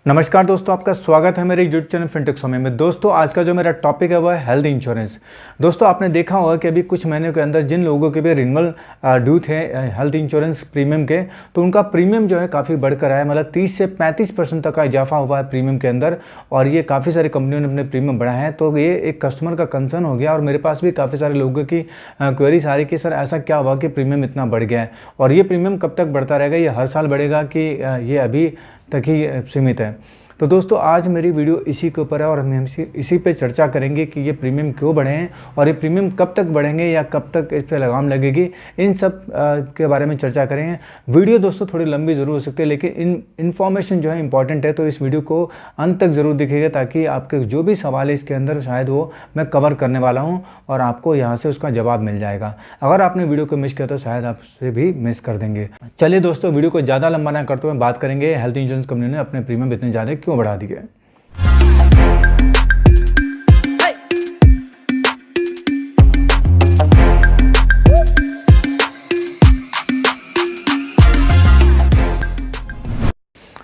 नमस्कार दोस्तों, आपका स्वागत है मेरे यूट्यूब चैनल फिनटेक समय में। दोस्तों आज का जो मेरा टॉपिक है वो है हेल्थ इंश्योरेंस। दोस्तों आपने देखा होगा कि अभी कुछ महीनों के अंदर जिन लोगों के भी रिन्यूअल ड्यू थे हेल्थ इंश्योरेंस प्रीमियम के, तो उनका प्रीमियम जो है काफ़ी बढ़कर आया। मतलब 30 से 35% तक का इजाफा हुआ है प्रीमियम के अंदर, और ये काफ़ी सारी कंपनियों ने अपने प्रीमियम बढ़ाए हैं। तो ये एक कस्टमर का कंसर्न हो गया, और मेरे पास भी काफ़ी सारे लोगों की क्वेरीज आ रही कि सर ऐसा क्या हुआ कि प्रीमियम इतना बढ़ गया है, और ये प्रीमियम कब तक बढ़ता रहेगा, ये हर साल बढ़ेगा कि ये अभी तक ही सीमित है। तो दोस्तों आज मेरी वीडियो इसी के ऊपर है, और हम इसी पे चर्चा करेंगे कि ये प्रीमियम क्यों बढ़े हैं और ये प्रीमियम कब तक बढ़ेंगे या कब तक इस पर लगाम लगेगी, इन सब के बारे में चर्चा करेंगे। वीडियो दोस्तों थोड़ी लंबी ज़रूर हो सकती है, लेकिन इन्फॉर्मेशन जो है इंपॉर्टेंट है, तो इस वीडियो को अंत तक ज़रूर दिखेगा ताकि आपके जो भी सवाल है इसके अंदर शायद वो मैं कवर करने वाला हूँ और आपको यहाँ से उसका जवाब मिल जाएगा। अगर आपने वीडियो को मिस किया तो शायद आप उसे भी मिस कर देंगे। चलिए दोस्तों, वीडियो को ज़्यादा लंबा ना करते हुए बात करेंगे हेल्थ इंश्योरेंस कंपनी ने अपने प्रीमियम इतने ज़्यादा क्यों बढ़ा दिए।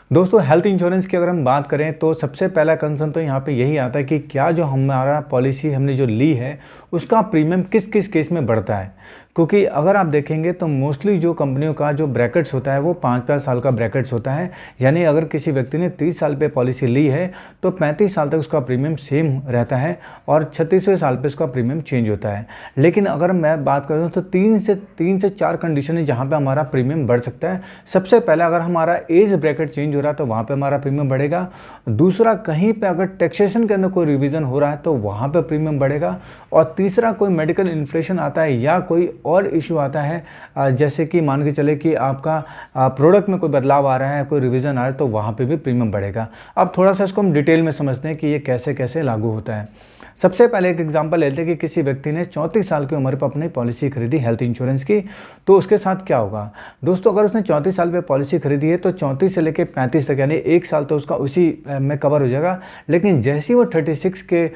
दोस्तों हेल्थ इंश्योरेंस की अगर हम बात करें तो सबसे पहला कंसर्न तो यहाँ पे यही आता है कि क्या जो हमारा पॉलिसी हमने जो ली है उसका प्रीमियम किस किस केस में बढ़ता है। क्योंकि अगर आप देखेंगे तो मोस्टली जो कंपनियों का जो ब्रैकेट्स होता है वो 5-5 साल का ब्रैकेट्स होता है। यानी अगर किसी व्यक्ति ने 30 साल पे पॉलिसी ली है तो 35 साल तक उसका प्रीमियम सेम रहता है, और 36वें साल पे उसका प्रीमियम चेंज होता है। लेकिन अगर मैं बात करूँ तो 3 से 4 कंडीशन है जहाँ पे हमारा प्रीमियम बढ़ सकता है। सबसे पहला, अगर हमारा एज ब्रैकेट चेंज हो रहा है तो वहाँ पे हमारा प्रीमियम बढ़ेगा। दूसरा, कहीं पे अगर टैक्सेशन के अंदर कोई रिवीजन हो रहा है तो वहाँ पे प्रीमियम बढ़ेगा। और तीसरा, कोई मेडिकल इन्फ्लेशन आता है या कोई और इशू आता है, जैसे कि मान के चले कि आपका प्रोडक्ट में कोई बदलाव आ रहा है, कोई रिवीजन आ रहा है, तो वहाँ पे भी प्रीमियम बढ़ेगा। अब थोड़ा सा इसको हम डिटेल में समझते हैं कि ये कैसे कैसे लागू होता है। सबसे पहले एक एग्जांपल लेते हैं कि किसी व्यक्ति ने 34 साल की उम्र पर अपनी पॉलिसी खरीदी हेल्थ इंश्योरेंस की, तो उसके साथ क्या होगा। दोस्तों अगर उसने 34 साल पे पॉलिसी खरीदी है तो 34 से लेकर 35 तक यानी 1 साल तो उसका उसी में कवर हो जाएगा। लेकिन जैसे ही वो 36 के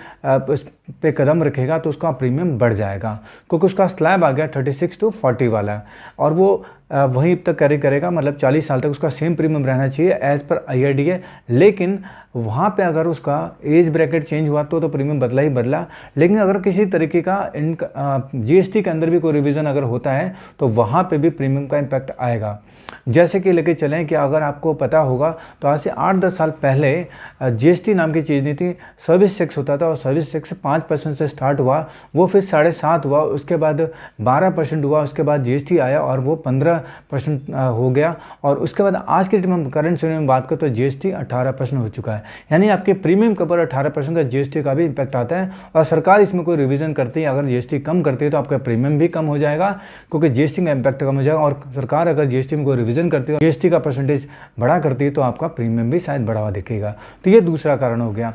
उस पे कदम रखेगा तो उसका प्रीमियम बढ़ जाएगा, क्योंकि उसका स्लैब आ गया 36 to 40 वाला, और वो वहीं तक कैरी करेगा। मतलब 40 साल तक उसका सेम प्रीमियम रहना चाहिए एज पर IRDA। लेकिन वहाँ पे अगर उसका एज ब्रैकेट चेंज हुआ तो प्रीमियम बदला ही बदला। लेकिन अगर किसी तरीके का GST के अंदर भी कोई रिवीजन अगर होता है तो वहाँ पे भी प्रीमियम का इम्पैक्ट आएगा। जैसे कि लेके चलें कि अगर आपको पता होगा तो आज से 8-10 साल पहले GST नाम की चीज़ नहीं थी, सर्विस टैक्स होता था, और सर्विस टैक्स 5% से स्टार्ट हुआ, वो फिर 7.5 हुआ, उसके बाद 12% हुआ, उसके बाद GST आया और वो 15% हो गया, और उसके बाद आज के टाइम में करंट समय में बात करें तो GST 18% हो चुका है। यानी आपके प्रीमियम के ऊपर 18% का GST का भी इम्पैक्ट आता है, और सरकार इसमें कोई रिवीजन करती है, अगर GST कम करती है तो आपका प्रीमियम भी कम हो जाएगा, क्योंकि GST का इम्पैक्ट कम हो जाएगा। और सरकार अगर GST में कोई रिवीजन करती है, GST का परसेंटेज बढ़ा करती है, तो आपका प्रीमियम भी शायद बढ़ावा दिखेगा। तो ये दूसरा कारण हो गया।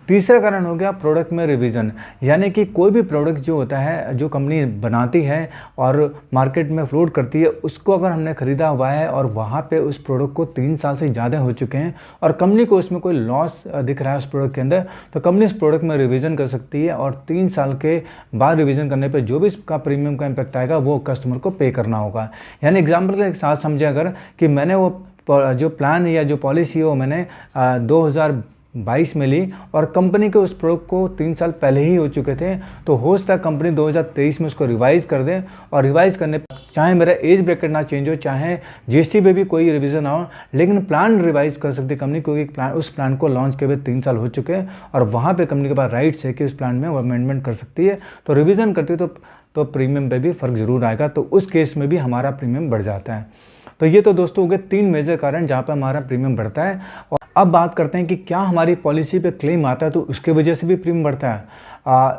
तीसरा कारण हो गया प्रोडक्ट में रिवीजन, यानी कि कोई भी प्रोडक्ट जो होता है, जो कंपनी बनाती है और मार्केट में फ्लोट करती है, उसको अगर हमने खरीदा हुआ है और वहाँ पे उस प्रोडक्ट को 3 साल से ज़्यादा हो चुके हैं और कंपनी को उसमें कोई लॉस दिख रहा है उस प्रोडक्ट के अंदर, तो कंपनी उस प्रोडक्ट में रिवीजन कर सकती है, और 3 साल के बाद रिवीजन करने पर जो भी इसका प्रीमियम का इम्पैक्ट आएगा वो कस्टमर को पे करना होगा। यानी एग्जाम्पल के साथ समझे अगर कि मैंने वो जो प्लान या जो पॉलिसी है वो मैंने 2022 में ली, और कंपनी के उस प्रोडक्ट को 3 साल पहले ही हो चुके थे, तो हो सकता है कंपनी 2023 में उसको रिवाइज़ कर दें, और रिवाइज़ करने चाहे मेरा एज ब्रैकेट ना चेंज हो, चाहे GST पे भी कोई रिवीजन हो, लेकिन प्लान रिवाइज़ कर सकती है कंपनी, क्योंकि उस प्लान को लॉन्च के बाद 3 साल हो चुके हैं, और वहाँ पर कंपनी के पास राइट्स है कि उस प्लान में वो अमेंडमेंट कर सकती है। तो रिविज़न करती है तो प्रीमियम पे भी फ़र्क ज़रूर आएगा, तो उस केस में भी हमारा प्रीमियम बढ़ जाता है। तो ये तो दोस्तों हो गए 3 मेजर कारण जहाँ पर हमारा प्रीमियम बढ़ता है। और अब बात करते हैं कि क्या हमारी पॉलिसी पे क्लेम आता है तो उसके वजह से भी प्रीमियम बढ़ता है।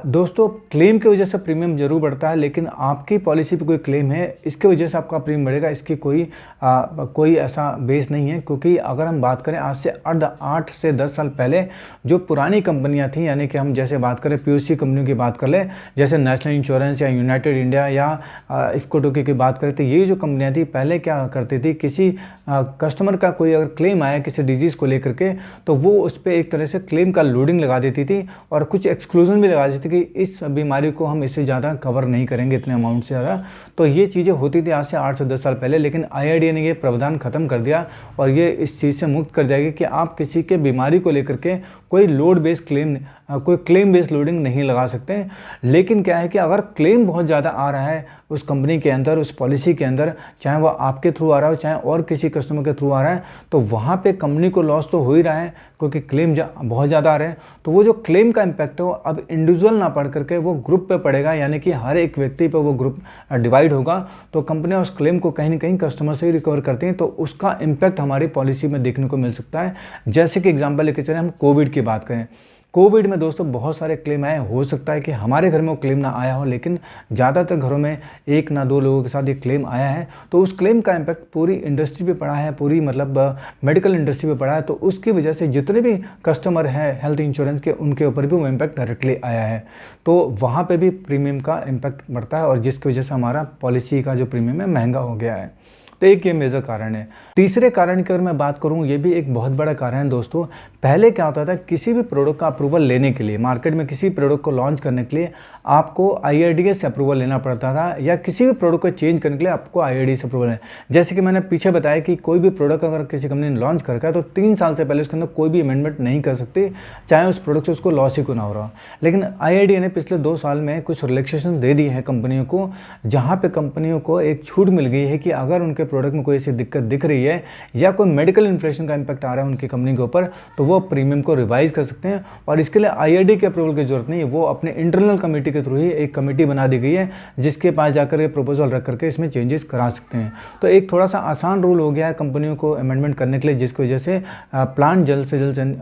दोस्तों क्लेम की वजह से प्रीमियम जरूर बढ़ता है, लेकिन आपकी पॉलिसी पे कोई क्लेम है इसके वजह से आपका प्रीमियम बढ़ेगा, इसकी कोई ऐसा बेस नहीं है। क्योंकि अगर हम बात करें आज से 8 से 10 साल पहले जो पुरानी कंपनियां थीं, यानी कि हम जैसे बात करें POC कंपनियों की बात कर लें, जैसे नेशनल इंश्योरेंस या यूनाइटेड इंडिया या इफ्को टोकी की बात करें, तो ये जो कंपनियाँ थी पहले क्या करती थी, किसी कस्टमर का कोई अगर क्लेम आया किसी डिजीज़ को लेकर करके, तो वो उस पर एक तरह से क्लेम का लोडिंग लगा देती थी और कुछ एक्सक्लूजन भी लगा देती थी कि इस बीमारी को हम इससे ज़्यादा कवर नहीं करेंगे इतने अमाउंट से ज़्यादा। तो ये चीज़ें होती थी आज से 8 से 10 साल पहले, लेकिन IRDAI ने ये प्रावधान खत्म कर दिया और ये इस चीज़ से मुक्त कर जाएगी कि आप किसी के बीमारी को लेकर के कोई क्लेम बेस्ड लोडिंग नहीं लगा सकते। लेकिन क्या है कि अगर क्लेम बहुत ज़्यादा आ रहा है उस कंपनी के अंदर, उस पॉलिसी के अंदर, चाहे वो आपके थ्रू आ रहा हो चाहे और किसी कस्टमर के थ्रू आ रहा है, तो वहाँ पे कंपनी को लॉस तो हो ही रहा है क्योंकि क्लेम बहुत ज़्यादा आ रहे हैं। तो वो जो क्लेम का इम्पैक्ट है वो अब इंडिविजुअल ना पढ़ करके वो ग्रुप पे पड़ेगा, यानी कि हर एक व्यक्ति पे वो ग्रुप डिवाइड होगा। तो कंपनियाँ उस क्लेम को कहीं ना कहीं कस्टमर से ही रिकवर करती हैं, तो उसका इम्पैक्ट हमारी पॉलिसी में देखने को मिल सकता है। जैसे कि एग्जाम्पल लेके चलें, हम कोविड की बात करें। कोविड में दोस्तों बहुत सारे क्लेम आए। हो सकता है कि हमारे घर में वो क्लेम ना आया हो, लेकिन ज़्यादातर घरों में 1 ना 2 लोगों के साथ ये क्लेम आया है। तो उस क्लेम का इम्पैक्ट पूरी इंडस्ट्री पे पड़ा है, पूरी मतलब मेडिकल इंडस्ट्री पे पड़ा है। तो उसकी वजह से जितने भी कस्टमर हैं हेल्थ इंश्योरेंस के, उनके ऊपर भी वो इम्पैक्ट डायरेक्टली आया है। तो वहाँ पर भी प्रीमियम का इम्पैक्ट बढ़ता है और जिसकी वजह से हमारा पॉलिसी का जो प्रीमियम है महंगा हो गया है। तो एक ये मेजर कारण है। तीसरे कारण की अगर मैं बात करूं, ये भी एक बहुत बड़ा कारण है दोस्तों। पहले क्या होता था, किसी भी प्रोडक्ट का अप्रूवल लेने के लिए, मार्केट में किसी प्रोडक्ट को लॉन्च करने के लिए आपको IRDAI से अप्रूवल लेना पड़ता था, या किसी भी प्रोडक्ट को चेंज करने के लिए आपको IRDAI से अप्रूवल है। जैसे कि मैंने पीछे बताया कि कोई भी प्रोडक्ट अगर किसी कंपनी ने लॉन्च कर रखा है तो 3 साल से पहले उसके अंदर कोई भी अमेंडमेंट नहीं कर सकती, चाहे उस प्रोडक्ट से उसको लॉस ही क्यों ना हो रहा। लेकिन IRDAI ने पिछले 2 साल में कुछ रिलैक्सेशन दे दी है कंपनियों को, जहाँ पे कंपनियों को एक छूट मिल गई है कि अगर उनके प्रोडक्ट में कोई ऐसी दिक्कत दिख रही है या कोई मेडिकल इन्फ्लेशन का इम्पैक्ट आ रहा है उनकी कंपनी के ऊपर, तो वो प्रीमियम को रिवाइज कर सकते हैं। और इसके लिए IRDAI के अप्रूवल की जरूरत नहीं है, वो अपने इंटरनल कमेटी के थ्रू ही एक कमेटी बना दी गई है जिसके पास जाकर ये प्रपोजल रख करके इसमें चेंजेस करा सकते हैं। तो एक थोड़ा सा आसान रूल हो गया है कंपनियों को अमेंडमेंट करने के लिए, जिसकी वजह से प्लान जल्द से जल्द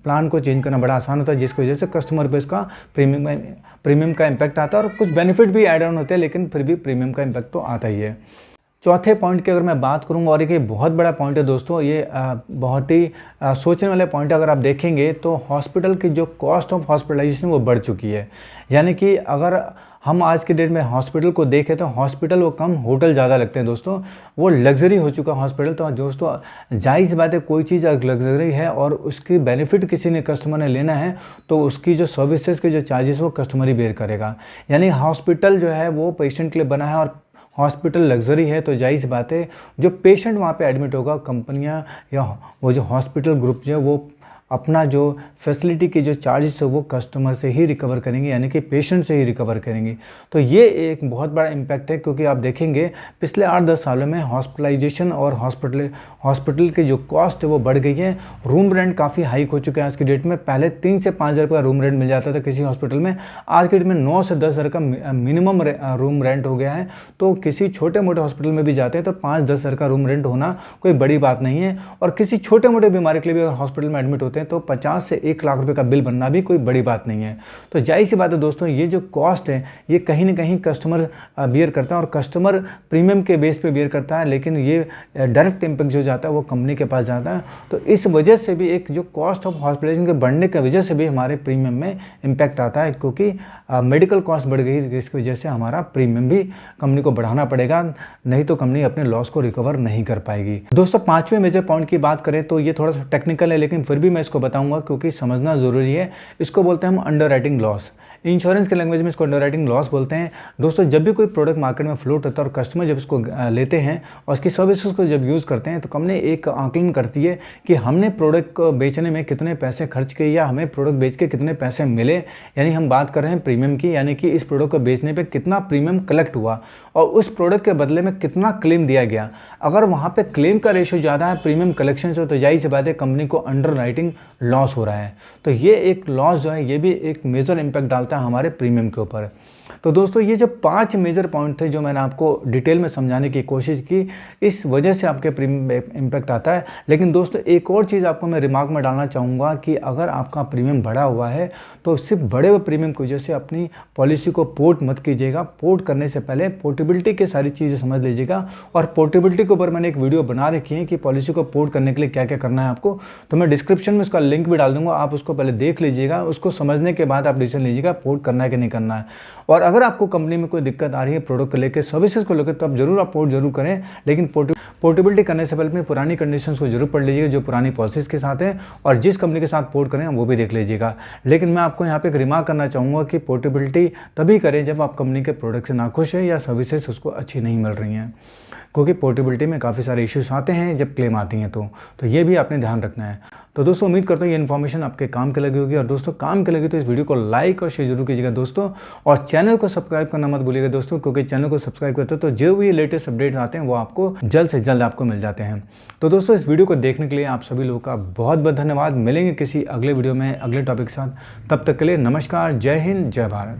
प्लान को चेंज करना बड़ा आसान होता है, जिसकी वजह से कस्टमर पे इसका प्रीमियम का इम्पैक्ट आता है और कुछ बेनिफिट भी एड ऑन होते हैं, लेकिन फिर भी प्रीमियम का इम्पैक्ट तो आता ही है। चौथे पॉइंट की अगर मैं बात करूंगा, और एक बहुत बड़ा पॉइंट है दोस्तों, ये बहुत ही सोचने वाले पॉइंट है। अगर आप देखेंगे तो हॉस्पिटल की जो कॉस्ट ऑफ हॉस्पिटलाइजेशन वो बढ़ चुकी है। यानी कि अगर हम आज के डेट में हॉस्पिटल को देखें तो हॉस्पिटल वो कम, होटल ज़्यादा लगते हैं दोस्तों। वो लग्जरी हो चुका हॉस्पिटल। तो दोस्तों जाहिर सी बात है, कोई चीज़ अगर लग्जरी है और उसकी बेनिफिट किसी ने कस्टमर ने लेना है तो उसकी जो सर्विसेज के जो चार्जेस वो कस्टमर ही बेयर करेगा। यानी हॉस्पिटल जो है वो पेशेंट के लिए बना है और हॉस्पिटल लग्जरी है, तो जाहिर सी बात है जो पेशेंट वहाँ पे एडमिट होगा, कंपनियाँ या वो जो हॉस्पिटल ग्रुप जो है वो अपना जो फैसिलिटी के जो चार्जेस है वो कस्टमर से ही रिकवर करेंगे, यानी कि पेशेंट से ही रिकवर करेंगे। तो ये एक बहुत बड़ा इम्पैक्ट है, क्योंकि आप देखेंगे पिछले 8-10 सालों में हॉस्पिटलाइजेशन और हॉस्पिटल की जो कॉस्ट है वो बढ़ गई है। रूम रेंट काफ़ी हाइक हो चुके हैं आज की डेट में। पहले 3 से 5 हज़ार का रूम रेंट मिल जाता था किसी हॉस्पिटल में, आज के डेट में 9 से 10 हज़ार का मिनिमम रूम रेंट हो गया है। तो किसी छोटे मोटे हॉस्पिटल में भी जाते हैं तो 5-10 हज़ार का रूम रेंट होना कोई बड़ी बात नहीं है। और किसी छोटे मोटे बीमारी के लिए भी अगर हॉस्पिटल में एडमिट होते हैं तो 50 से 1 लाख रुपए का बिल बनना भी कोई बड़ी बात नहीं है। तो जाहिर सी बात है दोस्तों, ये जो कॉस्ट है ये कहीं ना कहीं कस्टमर बियर करता है और कस्टमर प्रीमियम के बेस पे बियर करता है, लेकिन ये डायरेक्ट इम्पैक्ट जो जाता है वो कंपनी के पास जाता है। तो इस वजह से भी एक जो कॉस्ट ऑफ हॉस्पिटलाइजेशन के बढ़ने की वजह से भी हमारे प्रीमियम में इम्पैक्ट आता है, क्योंकि मेडिकल कॉस्ट बढ़ गई, जिसकी वजह से हमारा प्रीमियम भी कंपनी को बढ़ाना पड़ेगा, नहीं तो कंपनी अपने लॉस को रिकवर नहीं कर पाएगी। दोस्तों 5वें मेजर पॉइंट की बात करें तो ये थोड़ा सा टेक्निकल है, लेकिन फिर भी मैं इसको बताऊंगा क्योंकि समझना जरूरी है। इसको बोलते हैं हम अंडरराइटिंग लॉस। इंश्योरेंस के लैंग्वेज में इसको अंडरराइटिंग लॉस बोलते हैं। दोस्तों जब भी कोई प्रोडक्ट मार्केट में फ्लोट होता है और कस्टमर जब इसको लेते हैं और उसकी सर्विसेज को जब यूज़ करते हैं तो कंपनी एक आकलन करती है कि हमने प्रोडक्ट को बेचने में कितने पैसे खर्च किए या हमें प्रोडक्ट बेच के कितने पैसे मिले। यानी हम बात कर रहे हैं प्रीमियम की, यानी कि इस प्रोडक्ट को बेचने पर कितना प्रीमियम कलेक्ट हुआ और उस प्रोडक्ट के बदले में कितना क्लेम दिया गया। अगर वहाँ पर क्लेम का रेशो ज़्यादा है प्रीमियम कलेक्शन से, तो जाहिर सी बात है कंपनी को अंडरराइटिंग लॉस हो रहा है। तो ये एक लॉस जो है ये भी एक मेजर इम्पैक्ट डालता है हमारे प्रीमियम के ऊपर। तो दोस्तों ये जो 5 मेजर पॉइंट थे जो मैंने आपको डिटेल में समझाने की कोशिश की, इस वजह से आपके प्रीमियम इम्पैक्ट आता है। लेकिन दोस्तों एक और चीज़ आपको मैं रिमार्क में डालना चाहूँगा कि अगर आपका प्रीमियम बढ़ा हुआ है तो सिर्फ बढ़े हुए प्रीमियम की वजह से अपनी पॉलिसी को पोर्ट मत कीजिएगा। पोर्ट करने से पहले पोर्टेबिलिटी की सारी चीज़ें समझ लीजिएगा। और पोर्टेबिलिटी के ऊपर मैंने एक वीडियो बना रखी है कि पॉलिसी को पोर्ट करने के लिए क्या क्या करना है आपको, तो मैं डिस्क्रिप्शन में उसका लिंक भी डाल दूंगा, आप उसको पहले देख लीजिएगा। उसको समझने के बाद आप डिसीजन लीजिएगा पोर्ट करना है कि नहीं करना है। और अगर आपको कंपनी में कोई दिक्कत आ रही है प्रोडक्ट को लेकर, सर्विसेज को लेकर, तो आप जरूर पोर्ट जरूर करें, लेकिन पोर्टेबिलिटी करने से पहले अपनी पुरानी कंडीशंस को जरूर पढ़ लीजिएगा जो पुरानी पॉलिसीज़ के साथ हैं, और जिस कंपनी के साथ पोर्ट करें वो भी देख लीजिएगा। लेकिन मैं आपको यहाँ पे एक रिमार्क करना चाहूँगा कि पोर्टेबिलिटी तभी करें जब आप कंपनी के प्रोडक्ट से नाखुश हैं या सर्विसेज उसको अच्छी नहीं मिल रही हैं, क्योंकि पोर्टेबिलिटी में काफ़ी सारे इश्यूज आते हैं जब क्लेम आती हैं। तो ये भी आपने ध्यान रखना है। तो दोस्तों उम्मीद करता हूँ ये इन्फॉर्मेशन आपके काम के लगी होगी, और दोस्तों काम के लगी तो इस वीडियो को लाइक और शेयर जरूर कीजिएगा दोस्तों, और चैनल को सब्सक्राइब करना मत भूलिएगा दोस्तों, क्योंकि चैनल को सब्सक्राइब करते हो तो जो भी लेटेस्ट अपडेट्स आते हैं वो आपको जल्द से जल्द आपको मिल जाते हैं। तो दोस्तों इस वीडियो को देखने के लिए आप सभी लोगों का बहुत बहुत धन्यवाद। मिलेंगे किसी अगले वीडियो में अगले टॉपिक के साथ, तब तक के लिए नमस्कार, जय हिंद, जय भारत।